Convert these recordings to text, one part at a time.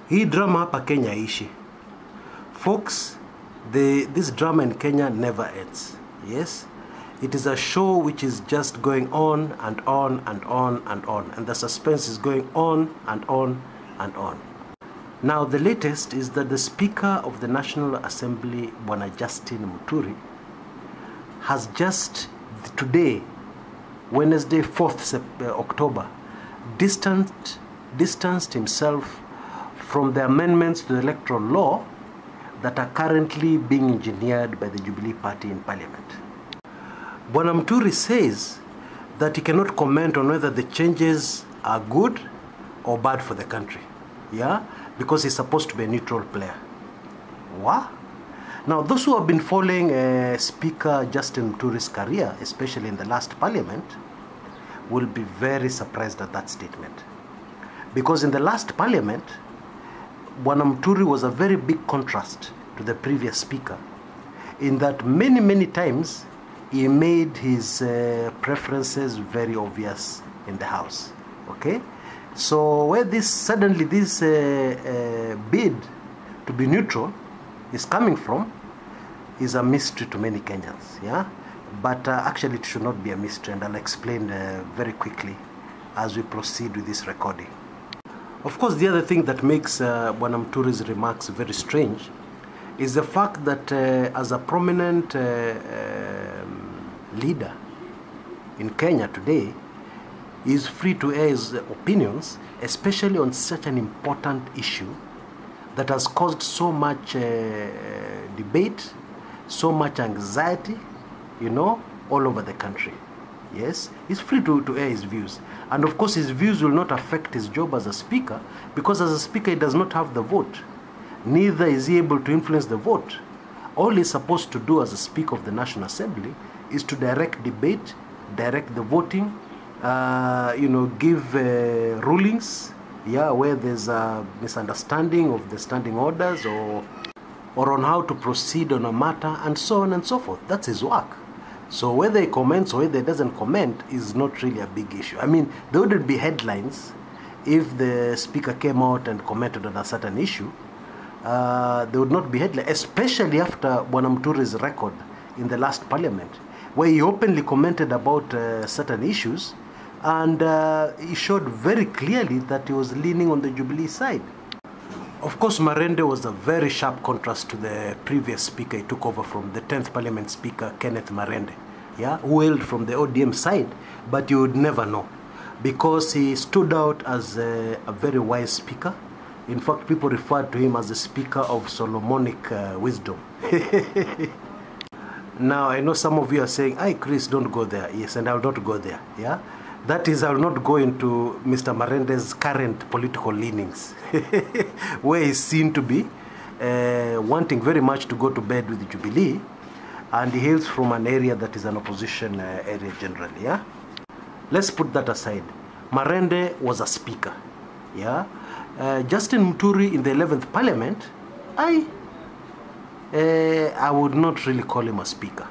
Hii drama hapa Kenya ishi. Folks, this drama in Kenya never ends. Yes? It is a show which is just going on and on and on and on. And the suspense is going on and on and on. Now, the latest is that the Speaker of the National Assembly, Bwana Justin Muturi, has just today, Wednesday, 4th October, distanced himself from the amendments to the electoral law that are currently being engineered by the Jubilee Party in Parliament. Bwana Muturi says that he cannot comment on whether the changes are good or bad for the country, yeah, because he's supposed to be a neutral player. What? Now, those who have been following Speaker Justin Muturi's career, especially in the last Parliament, will be very surprised at that statement. Because in the last Parliament, Bwana Muturi was a very big contrast to the previous Speaker, in that many times he made his preferences very obvious in the House. Okay? So where suddenly this bid to be neutral is coming from is a mystery to many Kenyans. Yeah? But actually it should not be a mystery, and I'll explain very quickly as we proceed with this recording. Of course, the other thing that makes Bwana Muturi's remarks very strange is the fact that as a prominent leader in Kenya today, he is free to air his opinions, especially on such an important issue that has caused so much debate, so much anxiety, you know, all over the country. Yes, he's free to air his views. And of course, his views will not affect his job as a speaker, because as a speaker, he does not have the vote. Neither is he able to influence the vote. All he's supposed to do as a Speaker of the National Assembly is to direct debate, direct the voting, you know, give rulings, yeah, where there's a misunderstanding of the standing orders or on how to proceed on a matter, and so on and so forth. That's his work. So whether he comments or whether he doesn't comment is not really a big issue. I mean, there wouldn't be headlines if the Speaker came out and commented on a certain issue. There would not be headlines, especially after Bwana Muturi's record in the last Parliament, where he openly commented about certain issues, and he showed very clearly that he was leaning on the Jubilee side. Of course, Marende was a very sharp contrast to the previous Speaker he took over from, the 10th Parliament Speaker, Kenneth Marende, yeah, who hailed from the ODM side, but you would never know, because he stood out as a very wise speaker. In fact, people referred to him as the Speaker of Solomonic wisdom. Now, I know some of you are saying, "Hey, Chris, don't go there." Yes, and I will not go there, yeah? That is, I will not go into Mr. Marende's current political leanings, where he's seen to be wanting very much to go to bed with the Jubilee, and he hails from an area that is an opposition area generally, yeah? Let's put that aside. Marende was a speaker, yeah? Justin Muturi in the 11th Parliament, I would not really call him a speaker,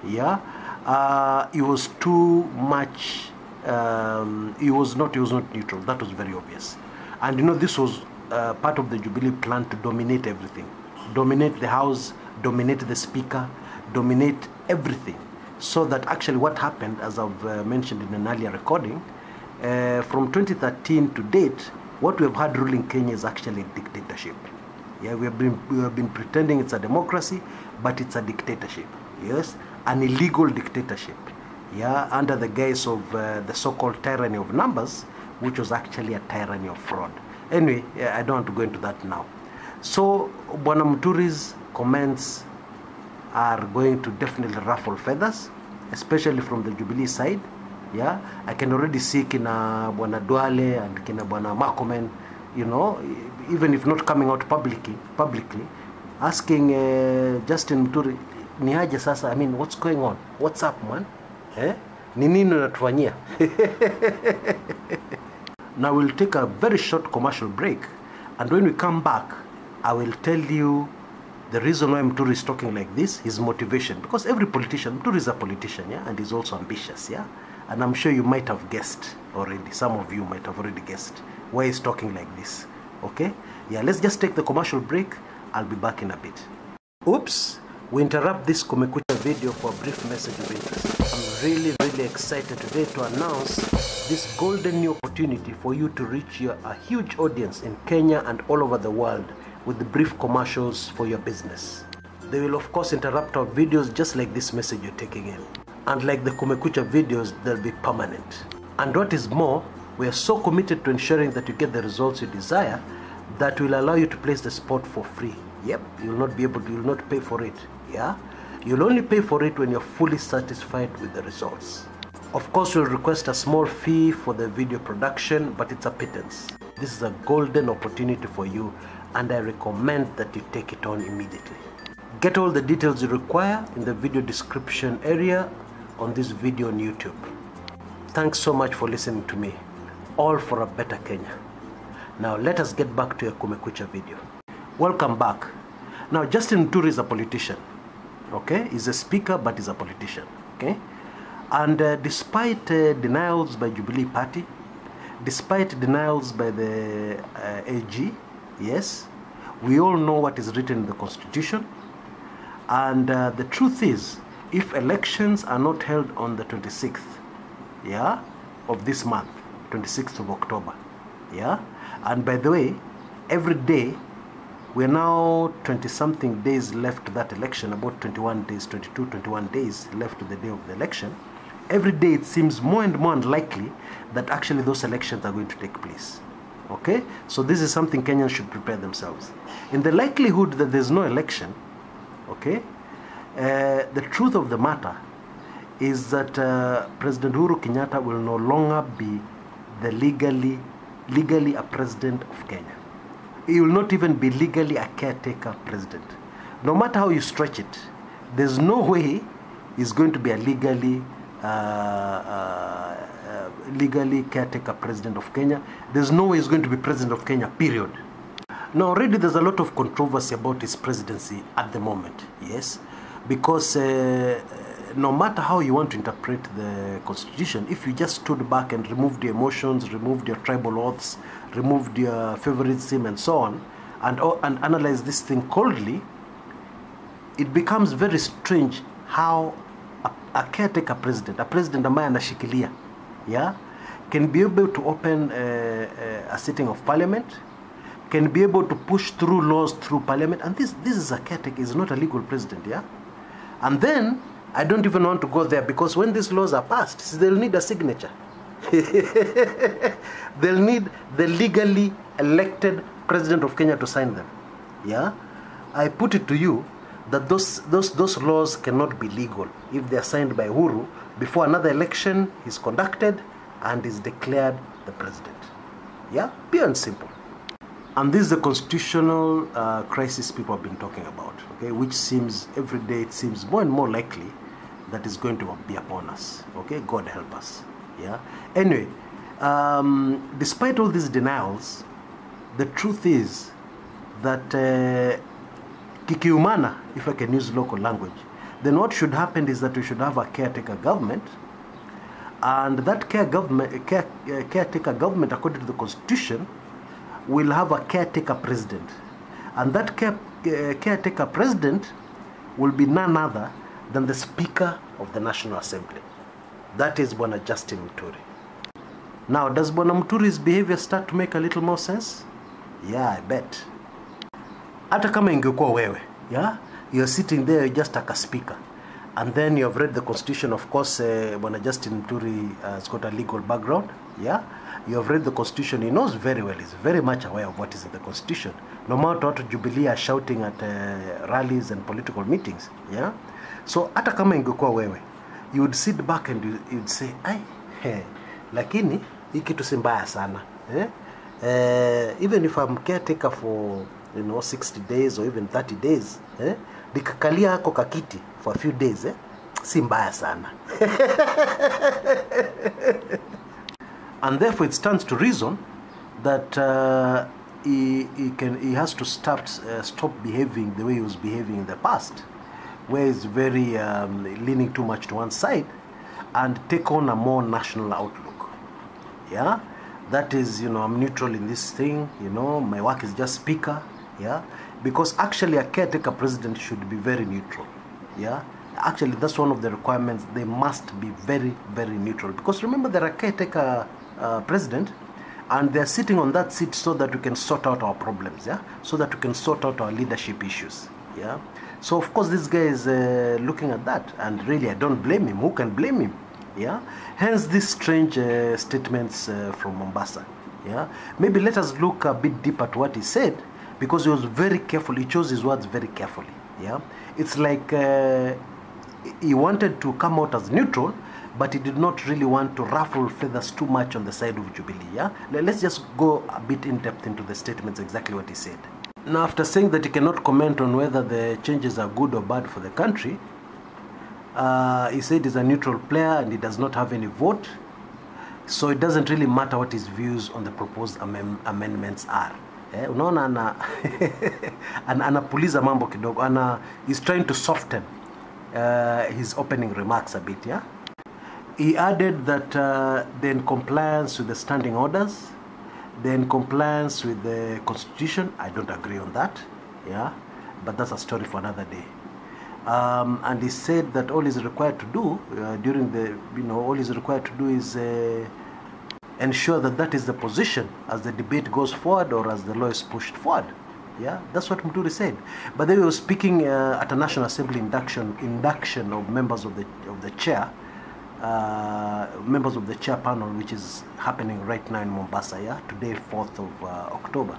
yeah? He was too much... he was not neutral. That was very obvious. And you know, this was part of the Jubilee plan to dominate everything, dominate the House, dominate the Speaker, dominate everything. So that actually what happened, as I've mentioned in an earlier recording, from 2013 to date, what we have had ruling Kenya is actually a dictatorship. Yeah, we have been pretending it's a democracy, but it's a dictatorship. Yes, an illegal dictatorship. Yeah, under the guise of the so-called tyranny of numbers, which was actually a tyranny of fraud. Anyway, I don't want to go into that now. So, Bwana Muturi's comments are going to definitely ruffle feathers, especially from the Jubilee side. Yeah, I can already see Kina Bwana Duale and Kina Bwana Makomen, you know, even if not coming out publicly asking Justin Muturi, ni aje sasa, I mean, what's going on? What's up, man? Ni nini unatufanyia? Now we'll take a very short commercial break, and when we come back, I will tell you the reason why Muturi is talking like this, his motivation. Because every politician, Muturi is a politician, yeah, and he's also ambitious, yeah. And I'm sure you might have guessed already, some of you might have already guessed why he's talking like this. Okay? Yeah, let's just take the commercial break. I'll be back in a bit. Oops, we interrupt this Kumekucha video for a brief message of interest. I'm really excited today to announce this golden new opportunity for you to reach a huge audience in Kenya and all over the world with the brief commercials for your business. They will of course interrupt our videos just like this message you're taking in. And like the Kumekucha videos, they'll be permanent. And what is more, we are so committed to ensuring that you get the results you desire that will allow you to place the spot for free. Yep, you'll not pay for it. Yeah? You'll only pay for it when you're fully satisfied with the results. Of course, you'll request a small fee for the video production, but it's a pittance. This is a golden opportunity for you, and I recommend that you take it on immediately. Get all the details you require in the video description area on this video on YouTube. Thanks so much for listening to me. All for a better Kenya. Now let us get back to your Kumekucha video. Welcome back. Now Justin Muturi is a politician. Okay? He's a speaker, but he's a politician. Okay? And despite denials by Jubilee Party, despite denials by the AG, yes, we all know what is written in the Constitution. And the truth is, if elections are not held on the 26th, yeah, of this month, 26th of October, yeah, and by the way, every day, we're now 20-something days left to that election, about 21 days, 22, 21 days left to the day of the election. Every day it seems more and more unlikely that actually those elections are going to take place. Okay? So this is something Kenyans should prepare themselves. In the likelihood that there's no election, okay, the truth of the matter is that President Uhuru Kenyatta will no longer be the legally a president of Kenya. He will not even be legally a caretaker president. No matter how you stretch it, there's no way he's going to be a legally caretaker president of Kenya. There's no way he's going to be president of Kenya, period. Now already there's a lot of controversy about his presidency at the moment, yes, because no matter how you want to interpret the Constitution, if you just stood back and removed your emotions, removed your tribal oaths, removed your favoritism and so on, and analyze this thing coldly, it becomes very strange how a caretaker president, a president ambaye anashikilia, yeah, can be able to open a sitting of parliament, can be able to push through laws through parliament, and this is a caretaker, is not a legal president, yeah. And then I don't even want to go there, because when these laws are passed, they'll need a signature. They'll need the legally elected president of Kenya to sign them. Yeah, I put it to you that those laws cannot be legal if they are signed by Uhuru before another election is conducted and is declared the president. Yeah, pure and simple. And this is the constitutional crisis people have been talking about, okay, which seems every day it seems more and more likely that is going to be upon us. Okay, God help us. Yeah. Anyway, despite all these denials, the truth is that kikiumana, if I can use local language, then what should happen is that we should have a caretaker government, and that caretaker government, according to the Constitution, will have a caretaker president, and that caretaker president will be none other than the Speaker of the National Assembly. That is Bwana Justin Muturi. Now, does Bwana Muturi's behavior start to make a little more sense? Yeah, I bet. Hata kama ingekuwa wewe, yeah, you're sitting there just like a speaker, and then you have read the Constitution. Of course, Bwana Justin Muturi has got a legal background, yeah. You have read the Constitution. He knows very well. He's very much aware of what is in the Constitution. No matter what Jubilee are shouting at rallies and political meetings, yeah. So hata kama ingekuwa wewe, you would sit back and you'd say, lakini hii kitu si mbaya sana, even if I'm caretaker for 60 days or even 30 days, nikakalia hako kakiti for a few days, si mbaya sana. And therefore it stands to reason that he has to stop behaving the way he was behaving in the past, where he's very leaning too much to one side, and take on a more national outlook. Yeah, that is, I'm neutral in this thing, my work is just speaker, yeah, because actually a caretaker president should be very neutral, yeah. Actually, that's one of the requirements. They must be very, very neutral, because remember, they're a caretaker president, and they're sitting on that seat so that we can sort out our problems, yeah, so that we can sort out our leadership issues, yeah. So of course this guy is looking at that, and really I don't blame him. Who can blame him? Yeah. Hence these strange statements from Mombasa. Yeah. Maybe let us look a bit deep at what he said, because he was very careful. He chose his words very carefully. Yeah. It's like he wanted to come out as neutral, but he did not really want to ruffle feathers too much on the side of Jubilee. Yeah. Let's just go a bit in depth into the statements, exactly what he said. Now, after saying that he cannot comment on whether the changes are good or bad for the country, he said he's a neutral player and he does not have any vote, so it doesn't really matter what his views on the proposed amendments are. Unaona anapuliza mambo kidogo, he's trying to soften his opening remarks a bit, yeah. He added that they're in compliance with the standing orders, they're in compliance with the constitution. I don't agree on that, yeah, but that's a story for another day. And he said that all he's required to do all he's required to do is ensure that that is the position as the debate goes forward or as the law is pushed forward. Yeah, that's what Muturi said. But then he was speaking at a National Assembly induction of members of the chair. Members of the chair panel, which is happening right now in Mombasa, yeah, today 4th of October.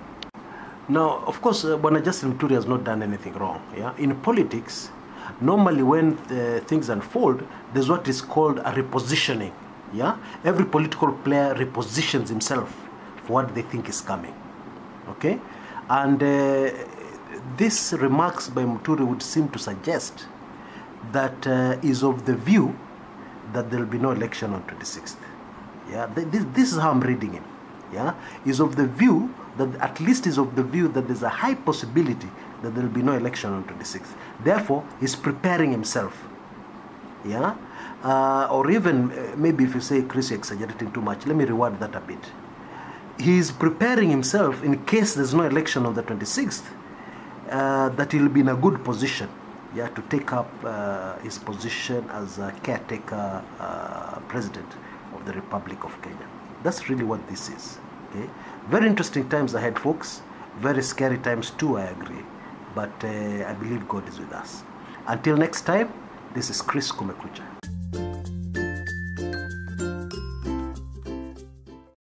Now, of course, Bwana Justin Muturi has not done anything wrong. Yeah, in politics, normally when things unfold, there's what is called a repositioning. Yeah, every political player repositions himself for what they think is coming. Okay, and these remarks by Muturi would seem to suggest that is of the view that there will be no election on 26th. Yeah, this is how I'm reading him. Yeah, is of the view that, at least is of the view that there's a high possibility that there will be no election on 26th. Therefore, he's preparing himself. Yeah, or even maybe if you say, Chris, you're exaggerating too much, let me reword that a bit. He's preparing himself in case there's no election on the 26th, that he'll be in a good position, yeah, to take up his position as a caretaker president of the Republic of Kenya. That's really what this is. Okay, very interesting times ahead, folks. Very scary times too, I agree. But I believe God is with us. Until next time, this is Chris Kumekucha.